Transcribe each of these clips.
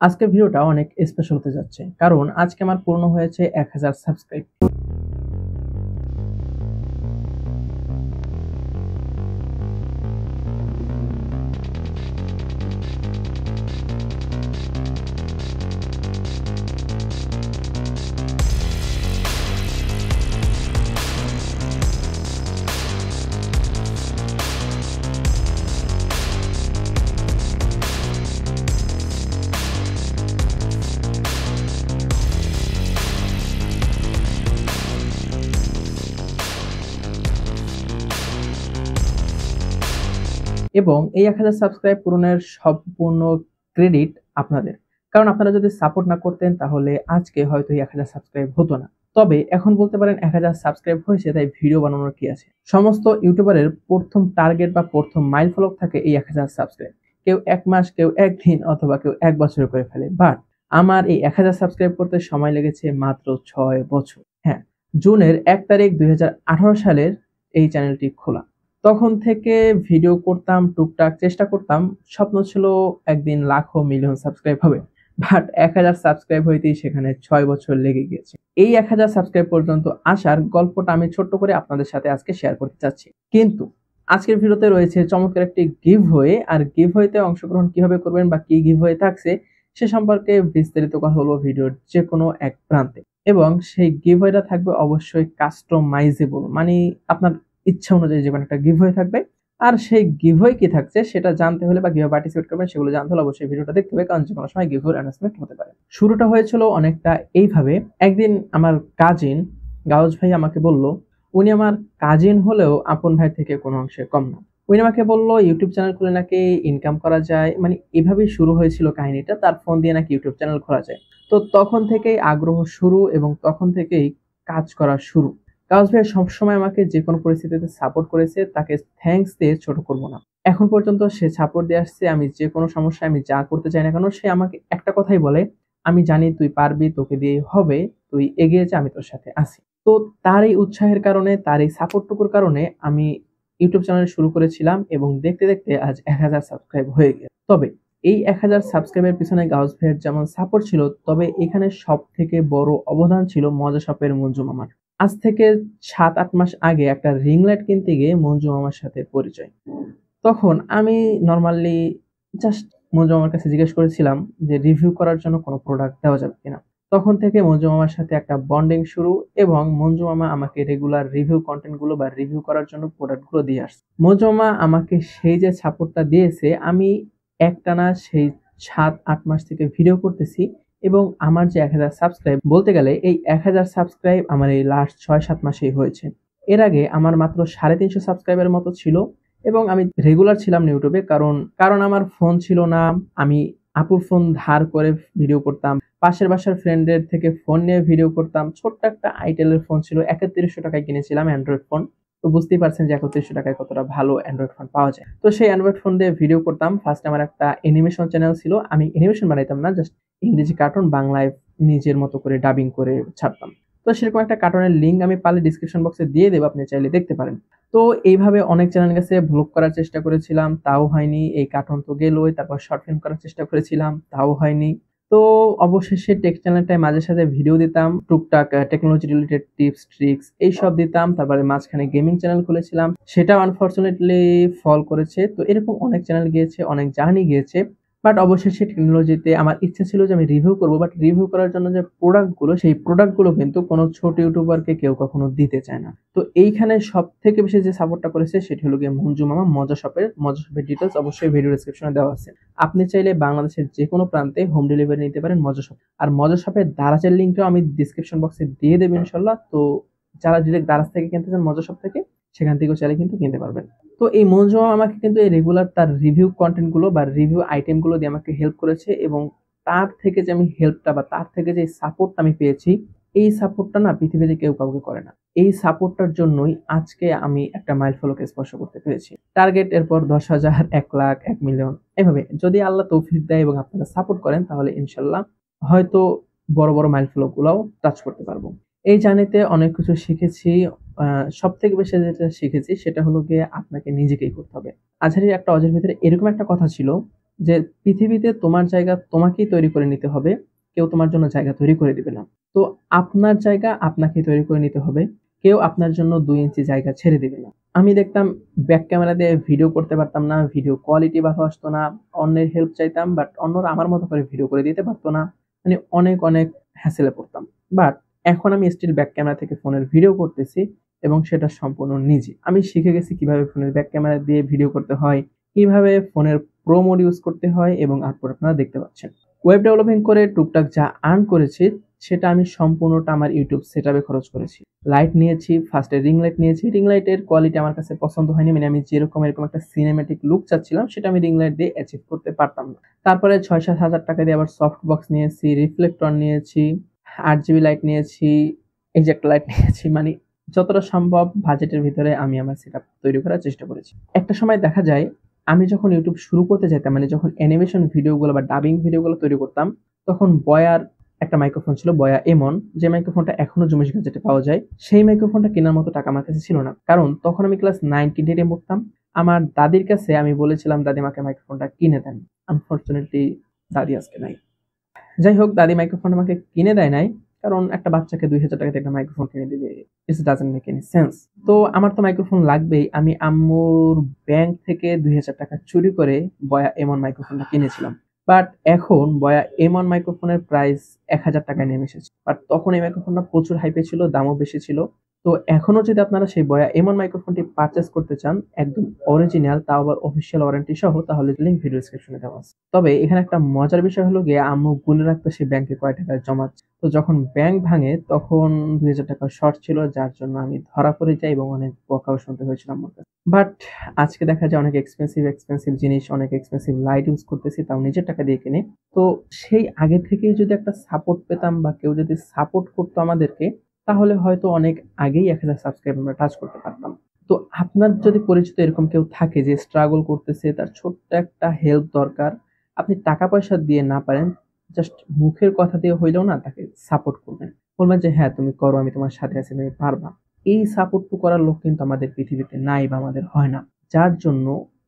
আজকের ভিডিওটা অনেক স্পেশাল হতে যাচ্ছে, কারণ আজকে আমার পূর্ণ হয়েছে 1000 সাবস্ক্রাইব। এবং এই 1000 সাবস্ক্রাইব পূরণের সম্পূর্ণ ক্রেডিট আপনাদের, কারণ আপনারা যদি সাপোর্ট না করতেন তাহলে আজকে হয়তো এই 1000 সাবস্ক্রাইব হতো না। তবে এখন বলতে পারেন 1000 সাবস্ক্রাইব হয়েছে, তাই ভিডিও বানানোর কি আছে। সমস্ত ইউটিউবারের প্রথম টার্গেট বা প্রথম মাইল ফলক থাকে এই 1000 সাবস্ক্রাইব। কেউ 1 মাস, কেউ 1 দিন, অথবা কেউ 1 বছর করে ফেলে। বাট আমার এই 1000 সাবস্ক্রাইব করতে সময় লেগেছে মাত্র 6 বছর। হ্যাঁ, জুনের 1 তারিখ 2018 সালের এই চ্যানেলটি খোলা। তখন থেকে ভিডিও করতাম, টুকটাক চেষ্টা করতাম। স্বপ্ন ছিল একদিন লাখো মিলিয়ন সাবস্ক্রাইব হবে। বাট 1000 সাবস্ক্রাইব হইতেই সেখানে 6 বছর লেগে গিয়েছে। এই 1000 সাবস্ক্রাইব পর্যন্ত আসার গল্পটা আমি ছোট্ট করে আপনাদের সাথে আজকে শেয়ার করতে চাচ্ছি। কিন্তু আজকের ভিডিওতে রয়েছে চমৎকার একটি গিভওয়ে। আর গিভওয়েতে অংশগ্রহণ কিভাবে করবেন বা কি গিভওয়ে থাকছে সে সম্পর্কে বিস্তারিত কথা বলবো ভিডিওর যে কোনো এক প্রান্তে। এবং সেই গিভওয়েটা থাকবে অবশ্যই কাস্টমাইজেবল, মানে আপনার ইচ্ছা অনুযায়ী যে কোনো একটা গিভওয়ে থাকবে। আর সেই গিভওয়ে কি থাকছে সেটা জানতে হলে বা কিভাবে পার্টিসিপেট করবেন সেগুলো জানতে হলে অবশ্যই ভিডিওটা দেখতে হবে, কারণ যে কোনো সময় গিভওয়ের অ্যানাউন্সমেন্ট হতে পারে। শুরুটা হয়েছিল অনেকটা এইভাবে। একদিন আমার কাজিন গাউজ ভাই আমাকে বলল, উনি আমার কাজিন হলেও আপন ভাই থেকে কোনো অংশে কম না। উনি আমাকে বলল ইউটিউব চ্যানেল খুলে নাকি ইনকাম করা যায়, মানে এভাবেই শুরু হয়েছিল কাহিনীটা। তার ফোন দিয়ে নাকি ইউটিউব চ্যানেল খোলা যায়। তো তখন থেকেই আগ্রহ শুরু এবং তখন থেকেই কাজ করা শুরু। কাজ ভাই সবসময় আমাকে যে কোনো পরিস্থিতিতে সাপোর্ট করেছে, তাকে থ্যাঙ্কস দিয়ে ছোট করবো না। এখন পর্যন্ত সে সাপোর্ট দিয়ে আসছে। আমি যে কোনো সমস্যায় আমি যা করতে চাই না কেন, সে আমাকে একটা কথাই বলে, আমি জানি তুই পারবি, তোকে দিয়ে হবে, তুই এগিয়ে যা, আমি তোর সাথে আছি। তো তার এই উৎসাহের কারণে, তার এই সাপোর্টটুকুর কারণে আমি ইউটিউব চ্যানেল শুরু করেছিলাম এবং দেখতে দেখতে আজ 1000 সাবস্ক্রাইব হয়ে গেছে। তবে এই 1000 সাবস্ক্রাইবের পিছনে গাউস ভাইয়ের যেমন সাপোর্ট ছিল, তবে এখানে সব থেকে বড় অবদান ছিল মজা শপের মঞ্জু মামার। আজ থেকে 7-8 মাস আগে একটা রিং লাইট কিনতে গিয়ে মঞ্জু মামার সাথে পরিচয়। তখন আমি নরমালি জাস্ট মঞ্জু মামার কাছে জিজ্ঞেস করেছিলাম যে রিভিউ করার জন্য কোনো প্রোডাক্ট দেওয়া যাবে কিনা। তখন থেকে মঞ্জু মামার সাথে একটা বন্ডিং শুরু এবং মঞ্জু মামা আমাকে রেগুলার রিভিউ কন্টেন্ট গুলো বা রিভিউ করার জন্য প্রোডাক্ট গুলো দিয়ে আসছে। মঞ্জু মামা আমাকে সেই যে সাপোর্টটা দিয়েছে, আমি একটানা সেই 7-8 মাস থেকে ভিডিও করতেছি এবং আমার যে 1000 সাবস্ক্রাইব, বলতে গেলে এই 1000 সাবস্ক্রাইব আমার এই লাস্ট 6-7 মাসেই হয়েছে। এর আগে আমার মাত্র 350 সাবস্ক্রাইবের মতো ছিল এবং আমি রেগুলার ছিলাম না ইউটিউবে, কারণ আমার ফোন ছিল না। আমি আপুর ফোন ধার করে ভিডিও করতাম, পাশের বাসার ফ্রেন্ডের থেকে ফোন নিয়ে ভিডিও করতাম। ছোট্ট একটা আইটেলের ফোন ছিল, 3100 টাকায় কিনেছিলাম অ্যান্ড্রয়েড ফোন। তো বুঝতেই পারছেন যে 3100 টাকায় কতটা ভালো অ্যান্ড্রয়েড ফোন পাওয়া যায়। তো সেই অ্যান্ড্রয়েড ফোন দিয়ে ভিডিও করতাম। ফার্স্ট আমার একটা অ্যানিমেশন চ্যানেল ছিল। আমি অ্যানিমেশন বানাইতাম না, জাস্ট ইংরেজি কার্টুন বাংলায় নিজের মতো করে ডাবিং করে ছাড়তাম। তো সেরকম একটা কার্টুনের লিঙ্ক আমি পারলে ডিসক্রিপশন বক্সে দিয়ে দেবো, আপনি চাইলে দেখতে পারেন। তো এইভাবে অনেক চ্যানেল গেছে, ভ্লগ করার চেষ্টা করেছিলাম, তাও হয়নি। এই কার্টুন তো গেলই। তারপর শর্ট ফিল্ম করার চেষ্টা করেছিলাম, তাও হয়নি। তো অবশেষে টেক চ্যানেলটায় মাঝে সাঝে ভিডিও দিতাম, টুকটাক টেকনোলজি রিলেটেড টিপস ট্রিক্স এইসব দিতাম। তারপরে মাঝখানে গেমিং চ্যানেল খুলেছিলাম, সেটাও আনফরচুনেটলি ফল করেছে। তো এরকম অনেক চ্যানেল গিয়েছে, অনেক জার্নি গিয়েছে। বাট অবশেষে টেকনোলজিতে আমার ইচ্ছা ছিল যে আমি রিভিউ করবো, বাট রিভিউ করার জন্য যে প্রোডাক্টগুলো, সেই প্রোডাক্টগুলো কিন্তু কোনো ছোট ইউটিউবারকে কেউ কখনো দিতে চায় না। তো এইখানে সব থেকে বেশি যে সাপোর্টটা করেছে সেটি হলো গিয়ে মঞ্জু মামা। মজা শপের ডিটেলস অবশ্যই ভিডিও ডেসক্রিপশনে দেওয়া আছে। আপনি চাইলে বাংলাদেশের যে কোনো প্রান্তে হোম ডেলিভারি নিতে পারেন মজা শপ। আর মজা শপের দারাজের লিঙ্কটাও আমি ডিসক্রিপশন বক্সে দিয়ে দেবো ইনশাল্লাহ। তো যারা ডিরেক্ট দারাজ থেকে কিনতে চান মজা শপ থেকে, সেখান থেকেও চাইলে কিন্তু কিনতে পারবেন। তো এই মঞ্জু আমাকে কিন্তু এই রেগুলার তার রিভিউ কন্টেন্ট গুলো বা রিভিউ আইটেম গুলো দিয়ে আমাকে হেল্প করেছে এবং তার থেকে যে আমি হেল্পটা বা তার থেকে যে সাপোর্টটা আমি পেয়েছি, এই সাপোর্টটা না পৃথিবীতে কেউ কাউকে করে না। এই সাপোর্টটার জন্যই আজকে আমি একটা মাইল ফলকে স্পর্শ করতে পেরেছি। টার্গেট এরপর 10,000, 1 লাখ, 1 মিলিয়ন, এভাবে যদি আল্লাহ তৌফিক দেয় এবং আপনারা সাপোর্ট করেন তাহলে ইনশাল্লাহ হয়তো বড় বড় মাইল ফলক গুলাও টাচ করতে পারবো। এই জার্নিতে অনেক কিছু শিখেছি। সব থেকে বেশি যেটা শিখেছি সেটা হলো গিয়ে আপনাকে নিজেকেই করতে হবে। আজহারির একটা অজের ভিতরে এরকম একটা কথা ছিল যে পৃথিবীতে তোমার জায়গা তোমাকেই তৈরি করে নিতে হবে, কেউ তোমার জন্য জায়গা তৈরি করে দিবে না। তো আপনার জায়গা আপনাকেই তৈরি করে নিতে হবে, কেউ আপনার জন্য 2 ইঞ্চি জায়গা ছেড়ে দিবে না। আমি দেখতাম ব্যাক ক্যামেরা দিয়ে ভিডিও করতে পারতাম না, ভিডিও কোয়ালিটি ভালো আসতো না, অন্যের হেল্প চাইতাম বাট অন্যরা আমার মতো করে ভিডিও করে দিতে পারতো না। মানে অনেক হ্যাসেলে পড়তাম। বাট এখন আমি স্টিল ব্যাক ক্যামেরা থেকে ফোনের ভিডিও করতেছি এবং সেটা সম্পূর্ণ নিজে। আমি শিখে গেছি কিভাবে ফোনের ব্যাক ক্যামেরা দিয়ে ভিডিও করতে হয়, কিভাবে ফোনের প্রো মোড ইউজ করতে হয় এবং আউটপুট আপনারা দেখতে পাচ্ছেন। ওয়েব ডেভেলপিং করে টুকটাক যা আর্ন করেছি সেটা আমি সম্পূর্ণটা আমার ইউটিউব সেটআপে খরচ করেছি। লাইট নিয়েছি, ফার্স্টে রিং লাইট নিয়েছি। রিং লাইটের কোয়ালিটি আমার কাছে পছন্দ হয়নি, মানে আমি যেরকম এরকম একটা সিনেমেটিক লুক চাচ্ছিলাম সেটা আমি রিং লাইট দিয়ে অ্যাচিভ করতে পারতাম না। তারপরে 6-7 হাজার টাকা দিয়ে আবার সফট বক্স নিয়েছি, রিফ্লেক্টর নিয়েছি, 8 জিবি লাইট নিয়েছি, এই যে একটা লাইট নিয়েছি। মানে যতটা সম্ভব বাজেটের ভিতরে আমি আমার সেটআপ তৈরি করার চেষ্টা করেছি। একটা সময় দেখা যায় আমি যখন ইউটিউব শুরু করতে যেতাম, মানে যখন অ্যানিমেশন ভিডিওগুলো বা ডাবিং ভিডিওগুলো তৈরি করতাম, তখন বয়ার একটা মাইক্রোফোন ছিল, বয়া এমন, যে মাইক্রোফোনটা এখনো জুমিশ গ্যাজেটে পাওয়া যায়। সেই মাইক্রোফোনটা কেনার মতো টাকা আমার কাছে ছিল না, কারণ তখন আমি ক্লাস 9 10 পড়তাম। আমার দাদির কাছে আমি বলেছিলাম দাদি আমাকে মাইক্রোফোনটা কিনে দেন। আনফরচুনেটলি দাদি আজকে নাই। যাই হোক, দাদি মাইক্রোফোন আমাকে কিনে দেয় নাই, কারণ একটা বাচ্চাকে 2000 টাকাতে একটা মাইক্রোফোন কিনে দিবে, it's doesn't make any sense. তো আমার তো মাইক্রোফোন লাগবেই। আমি আম্মুর ব্যাংক থেকে 2000 টাকা চুরি করে বয়া এমন মাইক্রোফোনটা কিনেছিলাম। বাট এখন বয়া এমন মাইক্রোফোনের প্রাইস 1000 টাকায় নেমে এসেছে। বাট তখন এই মাইক্রোফোনটা প্রচুর হাইপে ছিল, দামও বেশি ছিল। তো এখনো যদি আপনারা সেই বয়া এমন মাইক্রোফোনটি পারচেস করতে চান, একদম অরিজিনাল, তাও আবার অফিসিয়াল ওয়ারেন্টি সহ, তাহলে লিংক ভিডিও ডেসক্রিপশনে দেওয়া আছে। তবে এখানে একটা মজার বিষয় হলো গিয়ে আম্মু গুনে রাখতো সে ব্যাংকে কয় টাকা জমাচ্ছে। তো যখন ব্যাংক ভাঙে তখন 2000 টাকা শর্ট ছিল, যার জন্য আমি ধরা পড়ে যাই এবং অনেক বকাও শুনতে হয়েছিল আমার কাছে। বাট আজকে দেখা যায় অনেক এক্সপেন্সিভ জিনিস, অনেক এক্সপেন্সিভ লাইট ইউজ করতেছি, তাও নিজের টাকা দিয়ে কিনে। তো সেই আগে থেকেই যদি একটা সাপোর্ট পেতাম বা কেউ যদি সাপোর্ট করতো আমাদেরকে, তাহলে হয়তো অনেক আগেই 1000 সাবস্ক্রাইব আমরা টাচ করতে পারতাম। তো আপনার যদি পরিচিত এরকম কেউ থাকে যে স্ট্রাগল করতেছে, তার ছোট্ট একটা হেল্প দরকার, আপনি টাকা পয়সা দিয়ে না পারেন, জাস্ট মুখের কথা দিয়ে হইলেও না তাকে সাপোর্ট করবেন। বলবেন যে হ্যাঁ তুমি করো, আমি তোমার সাথে আছি, তুমি পারবা। এই সাপোর্টটুকু করার লোক কিন্তু আমাদের পৃথিবীতে নাই বা আমাদের হয় না, যার জন্য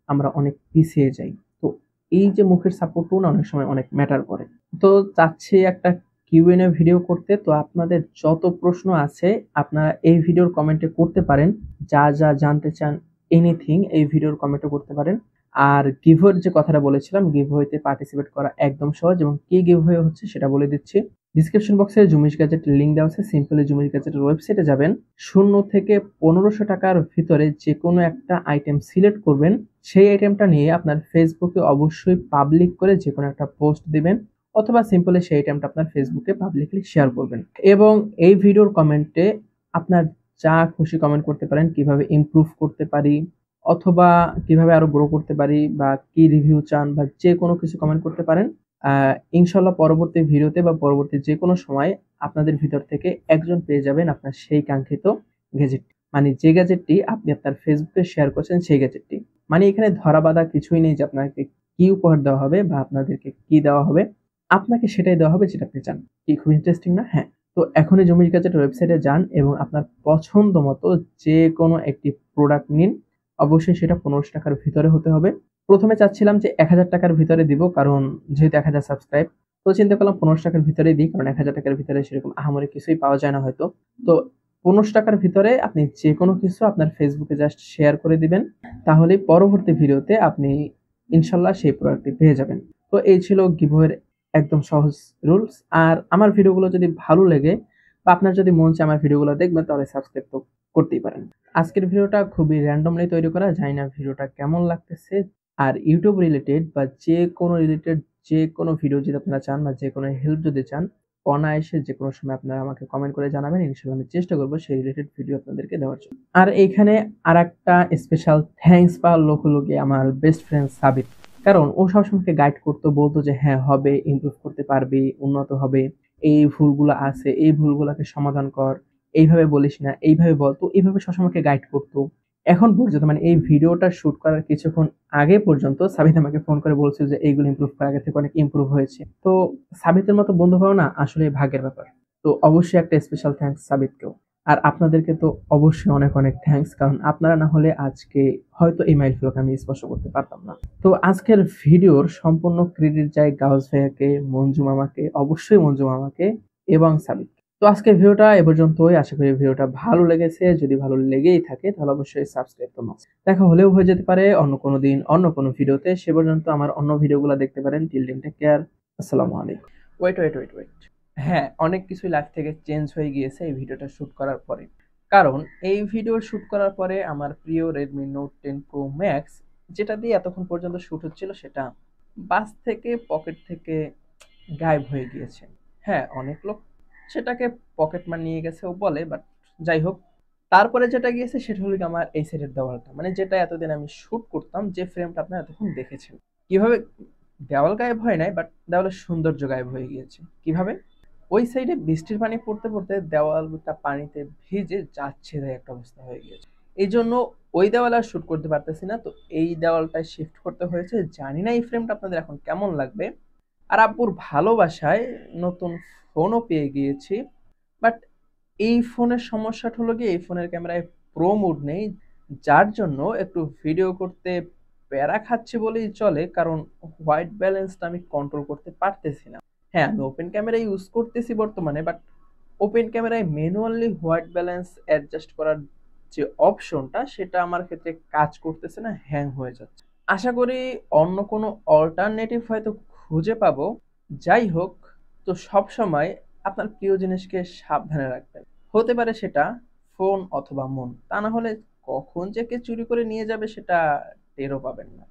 আমরা অনেক পিছিয়ে যাই। তো এই যে মুখের সাপোর্টটুকু না অনেক সময় অনেক ম্যাটার করে। তো চাচ্ছি একটা কিউএনএ ভিডিও করতে। তো আপনাদের যত প্রশ্ন আছে আপনারা এই ভিডিওর কমেন্টে করতে পারেন, যা জানতে চান এনিথিং এই ভিডিওর কমেন্টে করতে পারেন। আর গিভওয়ের যে কথাটা বলেছিলাম, গিভওয়েতে পার্টিসিপেট করা একদম সহজ এবং কি গিভওয়ে হচ্ছে সেটা বলে দিচ্ছি। ডিসক্রিপশন বক্সে জুমিশ গ্যাজেটের লিঙ্ক দেওয়া আছে, সিম্পলি জুমিশ গ্যাজেটের ওয়েবসাইটে যাবেন, 0 থেকে 1500 টাকার ভিতরে যে কোনো একটা আইটেম সিলেক্ট করবেন। সেই আইটেমটা নিয়ে আপনার ফেসবুকে অবশ্যই পাবলিক করে যে কোনো একটা পোস্ট দিবেন, অথবা সিম্পলি সেই আইটেমটা আপনার ফেসবুকে পাবলিকলি শেয়ার করবেন এবং এই ভিডিওর কমেন্টে আপনার যা খুশি কমেন্ট করতে পারেন, কিভাবে ইমপ্রুভ করতে পারি অথবা কিভাবে আরো গ্রো করতে পারি বা কি রিভিউ চান বা যে কোনো কিছু কমেন্ট করতে পারেন। ইনশাল্লাহ পরবর্তী ভিডিওতে বা পরবর্তী যে কোনো সময় আপনাদের ভিতর থেকে একজন পেয়ে যাবেন আপনার সেই কাঙ্ক্ষিত গ্যাজেট, মানে যে গ্যাজেটটি আপনি আপনার ফেসবুকে শেয়ার করছেন সেই গ্যাজেটটি। মানে এখানে ধরা বাঁধা কিছুই নেই যে আপনাকে কি উপহার দেওয়া হবে বা আপনাদেরকে কি দেওয়া হবে, আপনাকে সেটাই দেওয়া হবে যেটা আপনি চান। কি খুব ইন্টারেস্টিং না? হ্যাঁ। তো এখনই জমির গ্যাজেটের ওয়েবসাইটে যান এবং আপনার পছন্দ মতো যে কোনো একটি প্রোডাক্ট নিন। অবশ্যই সেটা 1500 টাকার ভিতরে হতে হবে। প্রথমে চাচ্ছিলাম যে 1000 টাকার ভিতরে দিব, কারণ যেহেতু 1000 সাবস্ক্রাইব। তো চিন্তা করলাম 1500 টাকার ভিতরেই দিই, কারণ 1000 টাকার ভিতরে সেরকম আহামরি কিছুই পাওয়া যায় না হয়তো। তো 1500 টাকার ভিতরে আপনি যে কোনো কিছু আপনার ফেসবুকে জাস্ট শেয়ার করে দিবেন, তাহলেই পরবর্তী ভিডিওতে আপনি ইনশাল্লাহ সেই প্রোডাক্টটি পেয়ে যাবেন। তো এই ছিল গিভওয়ের একদম সহজ রুলস। আর আমার ভিডিওগুলো যদি ভালো লাগে বা আপনার যদি মন চায় আমার ভিডিওগুলো দেখবেন, তাহলে সাবস্ক্রাইব তো করতেই পারেন। আজকের ভিডিওটা খুবই র্যান্ডমলি তৈরি করা, জানি না ভিডিওটা কেমন লাগতেছে। আর ইউটিউব রিলেটেড বা যে কোনো ভিডিও যদি আপনারা চান বা যে কোনো হেল্প যদি চান, অনায়াসে যে কোনো সময় আপনারা আমাকে কমেন্ট করে জানাবেন, ইনশাল্লাহ আমি চেষ্টা করবো সেই রিলেটেড ভিডিও আপনাদেরকে দেওয়ার জন্য। আর এইখানে আর একটা স্পেশাল থ্যাঙ্কস পাওয়ার লোক হলো গিয়ে আমার বেস্ট ফ্রেন্ড সাবিত, কারণ ও সবসময় গাইড করতো, বলতো যে হ্যাঁ হবে, ইমপ্রুভ করতে পারবি, উন্নত হবে, এই ভুলগুলো আছে, এই ভুলগুলোকে সমাধান কর, এইভাবে বলিস না, এইভাবে বল। তো এইভাবে সবসময় গাইড করতো। এখন পর্যন্ত মানে এই ভিডিওটা শুট করার কিছুক্ষণ আগে পর্যন্ত সাবিত আমাকে ফোন করে বলছিল যে এইগুলো ইমপ্রুভ করার আগে থেকে অনেক ইমপ্রুভ হয়েছে। তো সাবিতের মতো বন্ধু পাওয়া না আসলে ভাগ্যের ব্যাপার। তো অবশ্যই একটা স্পেশাল থ্যাঙ্কস সাবিতকেও। আর আপনাদেরকে তো অবশ্যই অনেক অনেক থ্যাঙ্কস, কারণ আপনারা না হলে আজকে হয়তো এই মাইলফলক আমি স্পর্শ করতে পারতাম না। তো আজকের ভিডিওর সম্পূর্ণ ক্রেডিট যায় গাউস ভাইয়াকে, মঞ্জু মামাকে, অবশ্যই মঞ্জু মামাকে এবং সাবিক। তো আজকের ভিডিওটা এ পর্যন্তই। আশা করি ভিডিওটা ভালো লেগেছে। যদি ভালো লেগেই থাকে তাহলে অবশ্যই সাবস্ক্রাইব তো মাস্ট। দেখা হলেও হয়ে যেতে পারে অন্য কোনো দিন অন্য কোনো ভিডিওতে। সে পর্যন্ত আমার অন্য ভিডিওগুলো দেখতে পারেন। Till then take care. আসসালামু আলাইকুম। ওয়েট। হ্যাঁ, অনেক কিছুই লাইফ থেকে চেঞ্জ হয়ে গিয়েছে এই ভিডিওটা শুট করার পরে। কারণ এই ভিডিও শুট করার পরে আমার প্রিয় Redmi Note 10 Pro Max, যেটা দিয়ে এতক্ষণ পর্যন্ত শুট হচ্ছিল, সেটা বাস থেকে, পকেট থেকে গায়েব হয়ে গিয়েছে। হ্যাঁ, অনেক লোক সেটাকে পকেট মার নিয়ে গেছেও বলে, বাট যাই হোক, তারপরে যেটা গিয়েছে সেটা হলো আমার এই সাইডের দেওয়ালটা, মানে যেটা এতদিন আমি শুট করতাম, যে ফ্রেমটা আপনারা এতক্ষণ দেখেছেন। কিভাবে দেওয়াল গায়েব হয় নাই, বাট দেওয়ালের সৌন্দর্য গায়েব হয়ে গিয়েছে। কিভাবে? ওই সাইডে বৃষ্টির পানি পড়তে পড়তে দেওয়ালটা পানিতে ভিজে যাচ্ছে তাই একটা অবস্থা হয়ে গিয়েছে। এই জন্য ওই দেওয়াল আর শুট করতে পারতেছি না, তো এই দেওয়ালটায় শিফট করতে হয়েছে। জানি না এই ফ্রেমটা আপনাদের এখন কেমন লাগবে। আর আব্বুর ভালোবাসায় নতুন ফোনও পেয়ে গিয়েছি, বাট এই ফোনের সমস্যাটা হলো গিয়ে এই ফোনের ক্যামেরায় প্রো মোড নেই, যার জন্য একটু ভিডিও করতে প্যারা খাচ্ছি বলেই চলে, কারণ হোয়াইট ব্যালেন্সটা আমি কন্ট্রোল করতে পারতেছি না। হ্যাঁ, আমি ওপেন ক্যামেরা ইউজ করতেছি বর্তমানে, বাট ওপেন ক্যামেরায় ম্যানুয়ালি হোয়াইট ব্যালেন্স অ্যাডজাস্ট করার যে অপশনটা, সেটা আমার ক্ষেত্রে কাজ করতেছে না, হ্যাং হয়ে যাচ্ছে। আশা করি অন্য কোনো অল্টারনেটিভ হয়তো খুঁজে পাবো। যাই হোক, তো সব সময় আপনার প্রিয় জিনিসকে সাবধানে রাখবেন। হতে পারে সেটা ফোন অথবা মন, তা না হলে কখন যে কে চুরি করে নিয়ে যাবে সেটা টেরও পাবেন না।